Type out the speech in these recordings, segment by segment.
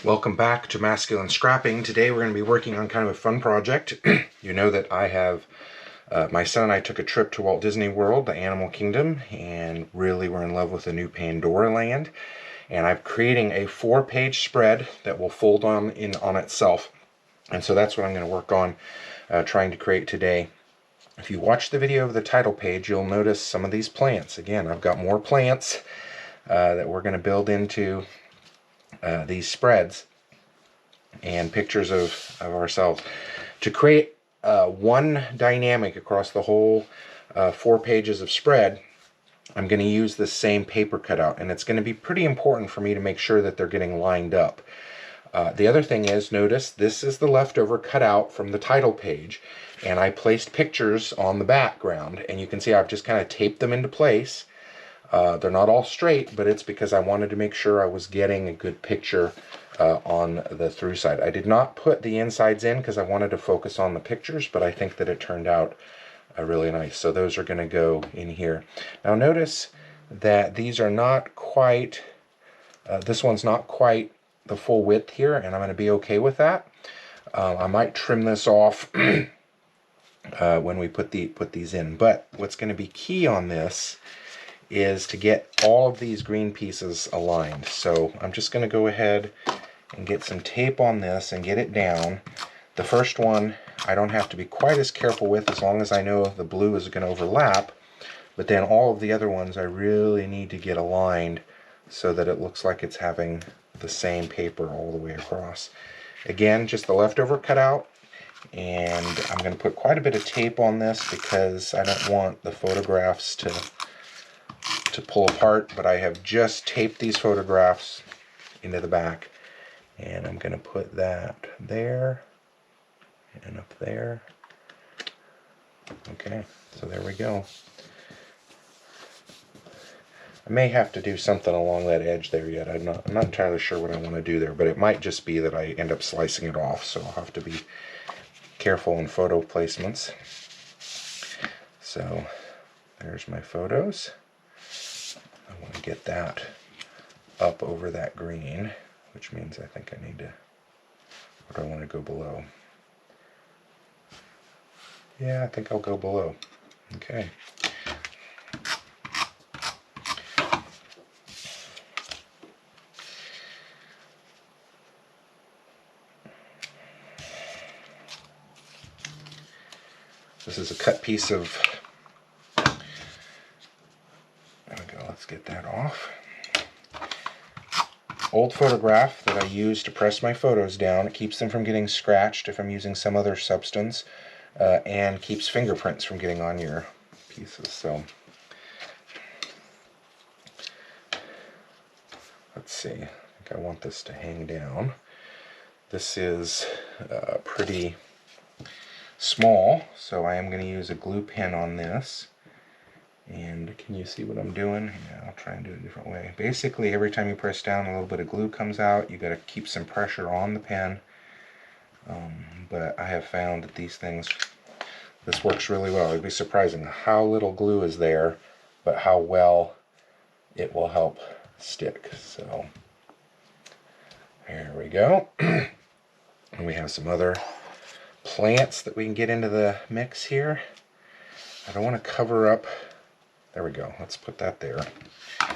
Welcome back to Masculine Scrapping. Today we're going to be working on kind of a fun project. You know that I have, my son and I took a trip to Walt Disney World, the Animal Kingdom, and really we're in love with the new Pandora land. And I'm creating a 4-page spread that will fold on itself. And so that's what I'm going to work on trying to create today. If you watch the video of the title page, you'll notice some of these plants. Again, I've got more plants that we're going to build into these spreads and pictures of ourselves to create one dynamic across the whole 4 pages of spread. I'm going to use the same paper cutout, and it's going to be pretty important for me to make sure that they're getting lined up. The other thing is, notice this is the leftover cutout from the title page, and I placed pictures on the background, and you can see I've just kind of taped them into place. They're not all straight, but it's because I wanted to make sure I was getting a good picture on the through side. I did not put the insides in because I wanted to focus on the pictures, but I think that it turned out really nice. So those are going to go in here. Now notice that these are not quite, this one's not quite the full width here, and I'm going to be okay with that. I might trim this off when we put these in, but what's going to be key on this is to get all of these green pieces aligned. So I'm just going to go ahead and get some tape on this and get it down. The first one I don't have to be quite as careful with, as long as I know the blue is going to overlap, but then all of the other ones I really need to get aligned so that it looks like it's having the same paper all the way across. Again, just the leftover cutout, and I'm going to put quite a bit of tape on this because I don't want the photographs to pull apart, but I have just taped these photographs into the back, and I'm going to put that there and up there. Okay, so there we go. I may have to do something along that edge there yet. I'm not entirely sure what I want to do there, but it might just be that I end up slicing it off, so I'll have to be careful in photo placements. So there's my photos. I want to get that up over that green, which means I think I need to, or do I want to go below? Yeah, I think I'll go below. Okay. This is a cut piece of, there we go, let's get that off. Old photograph that I use to press my photos down. It keeps them from getting scratched if I'm using some other substance, and keeps fingerprints from getting on your pieces. So let's see, I think I want this to hang down. This is pretty small, so I am going to use a glue pen on this. And can you see what I'm doing? Yeah, I'll try and do it a different way. Basically, every time you press down, a little bit of glue comes out. You got to keep some pressure on the pen. But I have found that these things, this works really well. It'd be surprising how little glue is there, but how well it will help stick. So there we go. And we have some other plants that we can get into the mix here. I don't want to cover up. There we go. Let's put that there. I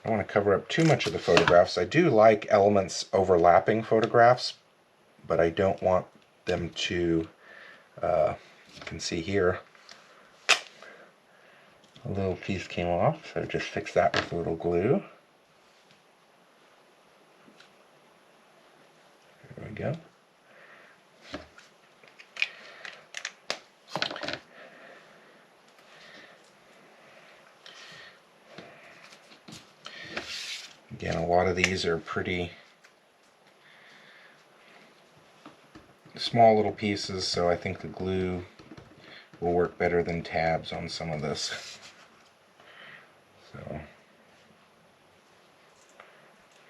don't want to cover up too much of the photographs. I do like elements overlapping photographs, but I don't want them to, you can see here, a little piece came off, so just fix that with a little glue. There we go. Again, a lot of these are pretty small little pieces, so I think the glue will work better than tabs on some of this. So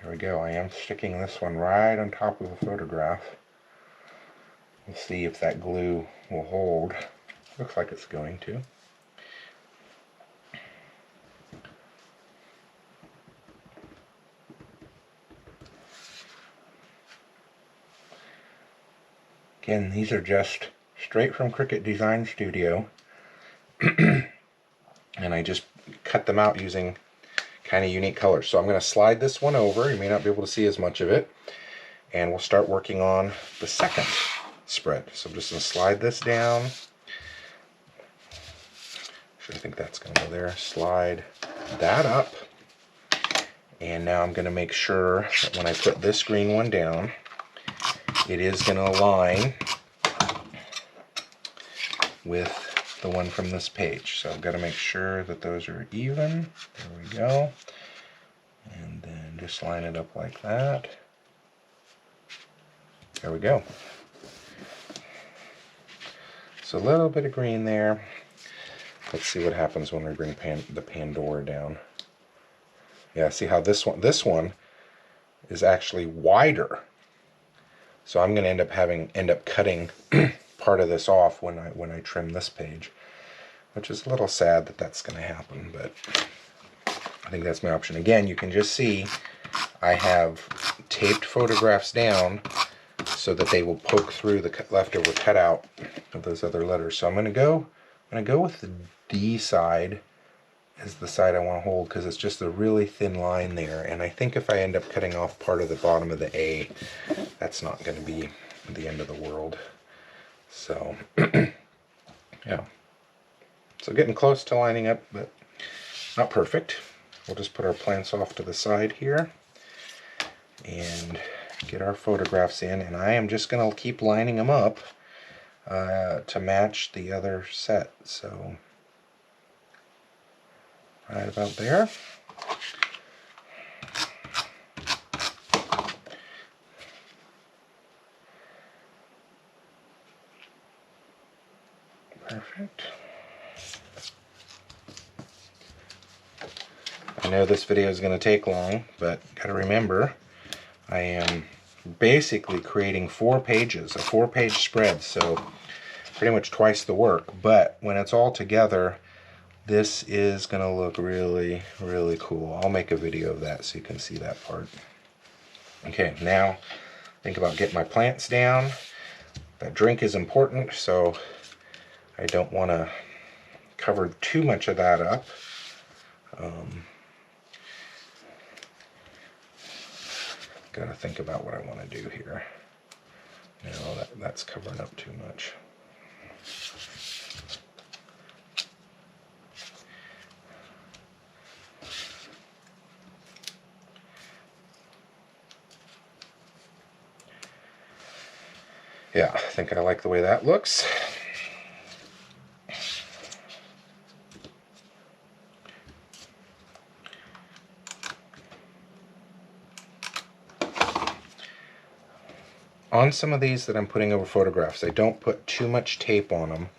there we go. I am sticking this one right on top of the photograph. We'll see if that glue will hold. Looks like it's going to. Again, these are just straight from Cricut Design Studio. And I just cut them out using kind of unique colors. So I'm going to slide this one over. You may not be able to see as much of it. And we'll start working on the second spread. So I'm just going to slide this down. Actually, I think that's going to go there. Slide that up. And now I'm going to make sure that when I put this green one down, it is going to align with the one from this page. So I've got to make sure that those are even. There we go. And then just line it up like that. There we go. So a little bit of green there. Let's see what happens when we bring the Pandora down. Yeah, see how this one is actually wider. So I'm going to end up cutting part of this off when I trim this page, which is a little sad that that's going to happen, but I think that's my option. Again, you can just see I have taped photographs down so that they will poke through the leftover cutout of those other letters. So I'm going to go with the D side as the side I want to hold, because it's just a really thin line there, and I think if I end up cutting off part of the bottom of the A, that's not going to be the end of the world. So yeah, so getting close to lining up, but not perfect. We'll just put our plants off to the side here and get our photographs in, and I am just going to keep lining them up to match the other set. So right about there. Perfect. I know this video is going to take long, but gotta remember, I am basically creating 4 pages, a 4-page spread, so pretty much twice the work. But when it's all together, this is going to look really, really cool. I'll make a video of that so you can see that part. Okay, now think about getting my plants down. That drink is important, so I don't want to cover too much of that up. Got to think about what I want to do here. No, that's covering up too much. Yeah, I think I like the way that looks. On some of these that I'm putting over photographs, I don't put too much tape on them,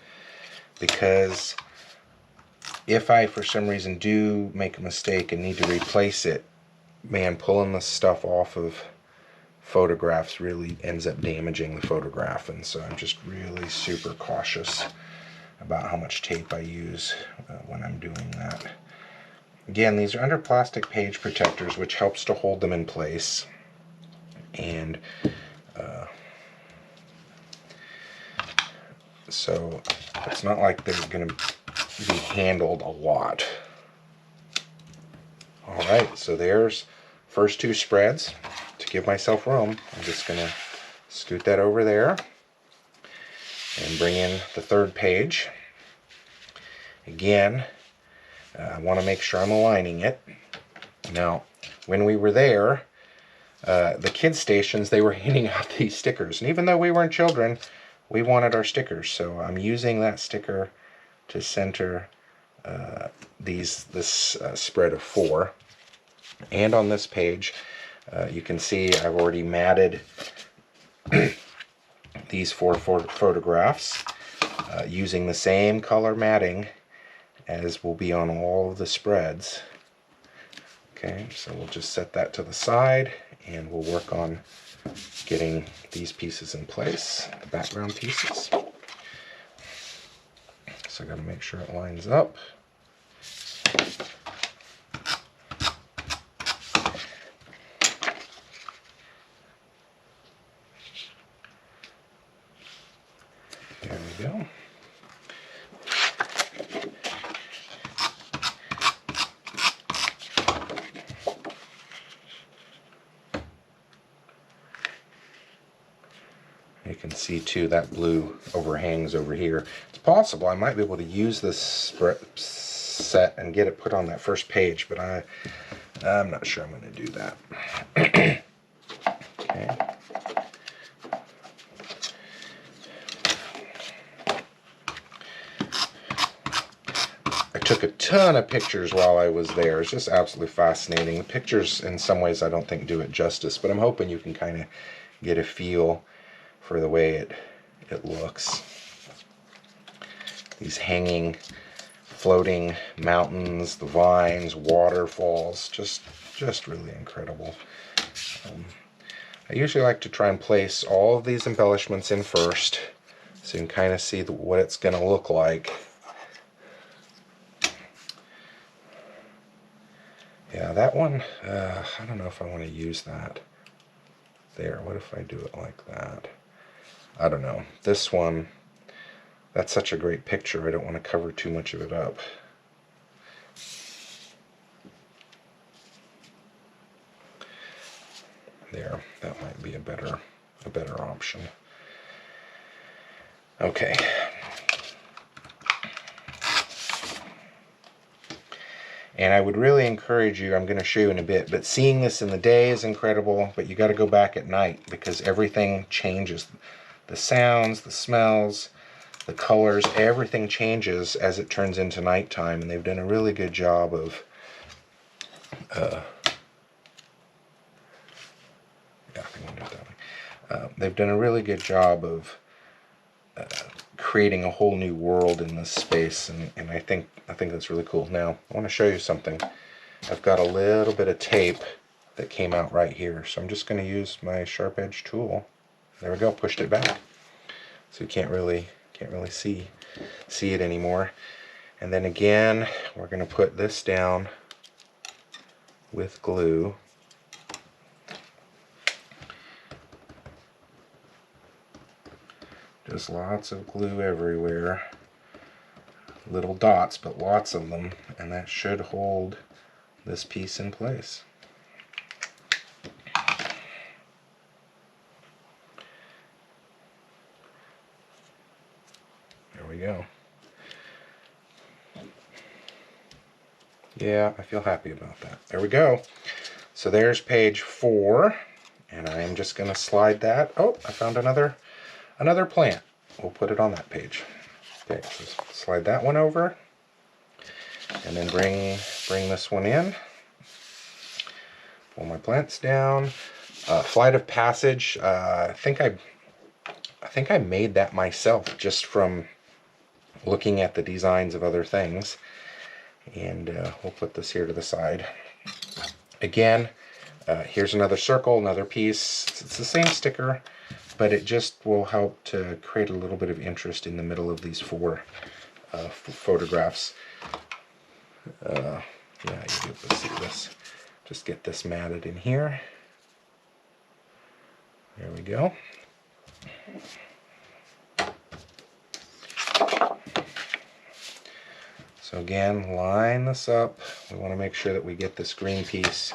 because if I for some reason do make a mistake and need to replace it, man, pulling the stuff off of photographs really ends up damaging the photograph, and so I'm just really super cautious about how much tape I use when I'm doing that. Again, these are under plastic page protectors, which helps to hold them in place, and so it's not like they're going to be handled a lot. Alright, so there's first 2 spreads. To give myself room, I'm just going to scoot that over there and bring in the 3rd page. Again, I want to make sure I'm aligning it. Now, when we were there, the kids' stations, they were handing out these stickers, and even though we weren't children, we wanted our stickers, so I'm using that sticker to center this spread of 4. And on this page, you can see I've already matted these 4 photographs using the same color matting as will be on all of the spreads. Okay, so we'll just set that to the side, and we'll work on getting these pieces in place, the background pieces. So I got to make sure it lines up. we go. You can see too that blue overhangs over here. It's possible I might be able to use this set and get it put on that first page, but I'm not sure I'm going to do that. Okay. I took a ton of pictures while I was there. It's just absolutely fascinating. The pictures, in some ways, I don't think do it justice, but I'm hoping you can kind of get a feel for the way it looks. These hanging, floating mountains, the vines, waterfalls, just really incredible. I usually like to try and place all of these embellishments in first, so you can kind of see what it's going to look like. Yeah, that one, I don't know if I want to use that there. What if I do it like that? I don't know. This one, that's such a great picture. I don't want to cover too much of it up. There, that might be a better option. Okay. And I would really encourage you, I'm going to show you in a bit, but seeing this in the day is incredible, but you got to go back at night because everything changes. The sounds, the smells, the colors, everything changes as it turns into nighttime, and they've done a really good job of they've done a really good job of creating a whole new world in this space, and I think that's really cool. Now, I want to show you something. I've got a little bit of tape that came out right here, so I'm just going to use my sharp edge tool. There we go, pushed it back. So you can't really see it anymore. And then again, we're going to put this down with glue. Just lots of glue everywhere. Little dots, but lots of them, and that should hold this piece in place. There we go. Yeah, I feel happy about that. There we go. So there's page 4, and I am just going to slide that. Oh, I found another plant. We'll put it on that page. Okay, so slide that one over, and then bring this one in. Pull my plants down. Flight of Passage. I think I made that myself just from looking at the designs of other things. And we'll put this here to the side. Again, here's another circle, another piece. It's the same sticker, but it just will help to create a little bit of interest in the middle of these 4 photographs. Yeah, you'll be able to see this. Just get this matted in here. There we go. So again, line this up. We want to make sure that we get this green piece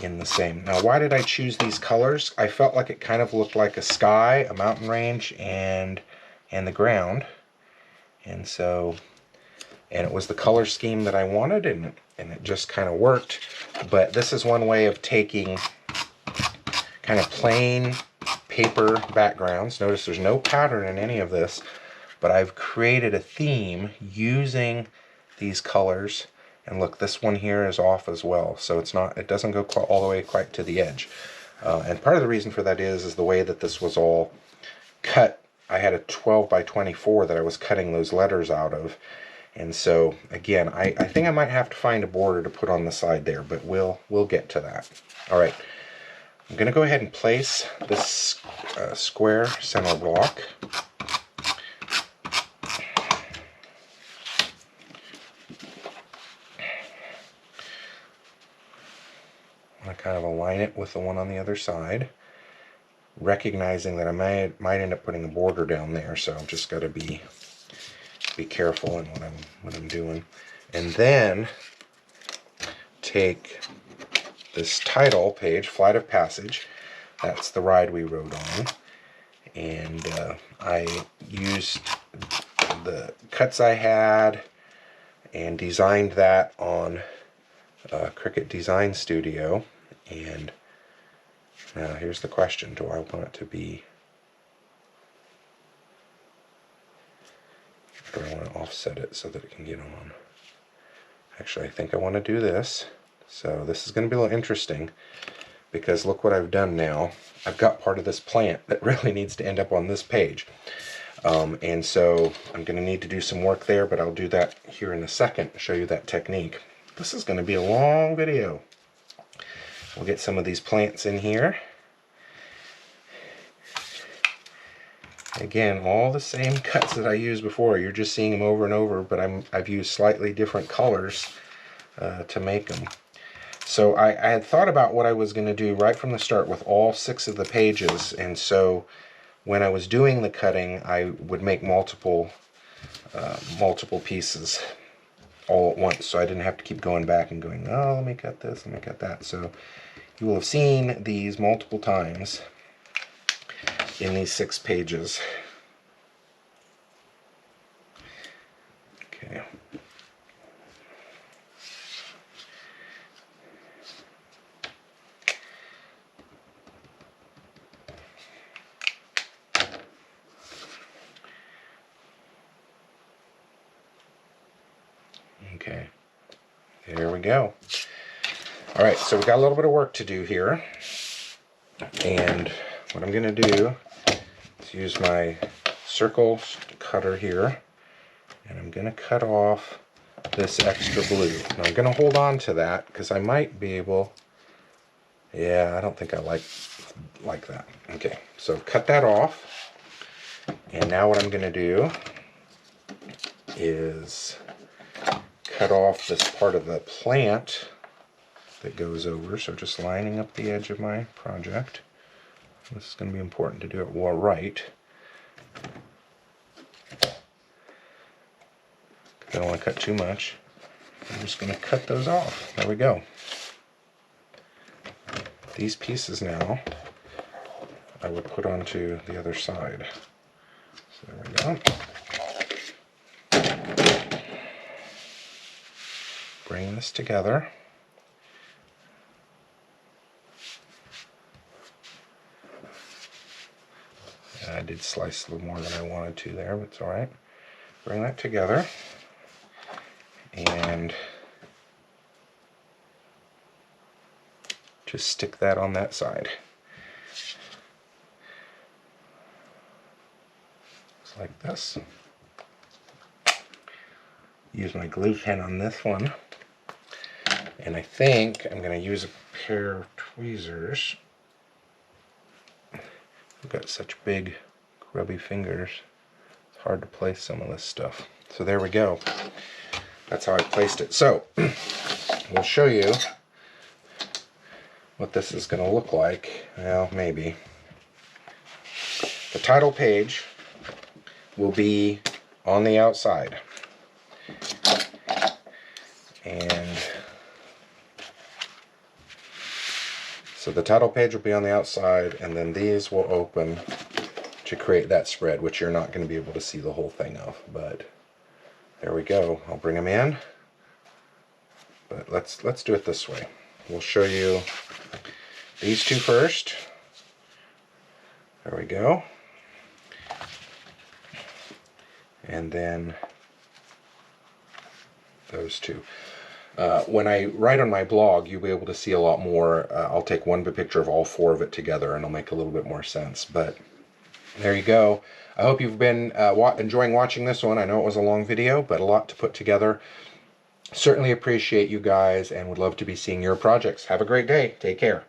in the same. Now, why did I choose these colors? I felt like it kind of looked like a sky, a mountain range, and the ground. And so, and it was the color scheme that I wanted, and it just kind of worked. But this is one way of taking kind of plain paper backgrounds. Notice there's no pattern in any of this, but I've created a theme using these colors. And look, this one here is off as well, so it doesn't go all the way quite to the edge. And part of the reason for that is the way that this was all cut. I had a 12 by 24 that I was cutting those letters out of. And so again, I think I might have to find a border to put on the side there, but we'll get to that. All right, I'm going to go ahead and place this square center block. I kind of align it with the one on the other side. recognizing that I might end up putting a border down there, so I've just got to be careful in what I'm doing. And then take this title page, Flight of Passage. That's the ride we rode on, and I used the cuts I had and designed that on Cricut Design Studio. And now here's the question: do I want it to be? Or I want to offset it so that it can get on. Actually, I think I want to do this. So this is going to be a little interesting, because look what I've done now. I've got part of this plant that really needs to end up on this page. And so I'm going to need to do some work there, but I'll do that here in a second, show you that technique. This is going to be a long video. We'll get some of these plants in here. Again, all the same cuts that I used before. You're just seeing them over and over, but I've used slightly different colors to make them. So I had thought about what I was going to do right from the start with all 6 of the pages, and so when I was doing the cutting, I would make multiple pieces all at once, so I didn't have to keep going back and going, oh, let me cut this, let me cut that. So you will have seen these multiple times in these 6 pages. Okay. Okay, there we go. All right, so we got a little bit of work to do here, and what I'm going to do is use my circle cutter here, and I'm going to cut off this extra blue. Now I'm going to hold on to that because I might be able, yeah, I don't think I like that. Okay, so cut that off, and now what I'm going to do is cut off this part of the plant that goes over, so just lining up the edge of my project. This is going to be important to do it well right. I don't want to cut too much. I'm just going to cut those off. There we go. These pieces now I would put onto the other side. So there we go. Bring this together. I did slice a little more than I wanted to there, but it's alright. Bring that together and just stick that on that side. Just like this. Use my glue pen on this one. And I think I'm going to use a pair of tweezers. I've got such big, grubby fingers. It's hard to place some of this stuff. So there we go. That's how I placed it. So we'll show you what this is going to look like. Well, maybe. The title page will be on the outside. And so the title page will be on the outside, and then these will open to create that spread, which you're not going to be able to see the whole thing of, but there we go. I'll bring them in, but let's do it this way. We'll show you these two first. There we go. And then those two. When I write on my blog, you'll be able to see a lot more. I'll take one picture of all 4 of it together, and it'll make a little bit more sense. But there you go. I hope you've been enjoying watching this one. I know it was a long video, but a lot to put together. Certainly appreciate you guys and would love to be seeing your projects. Have a great day. Take care.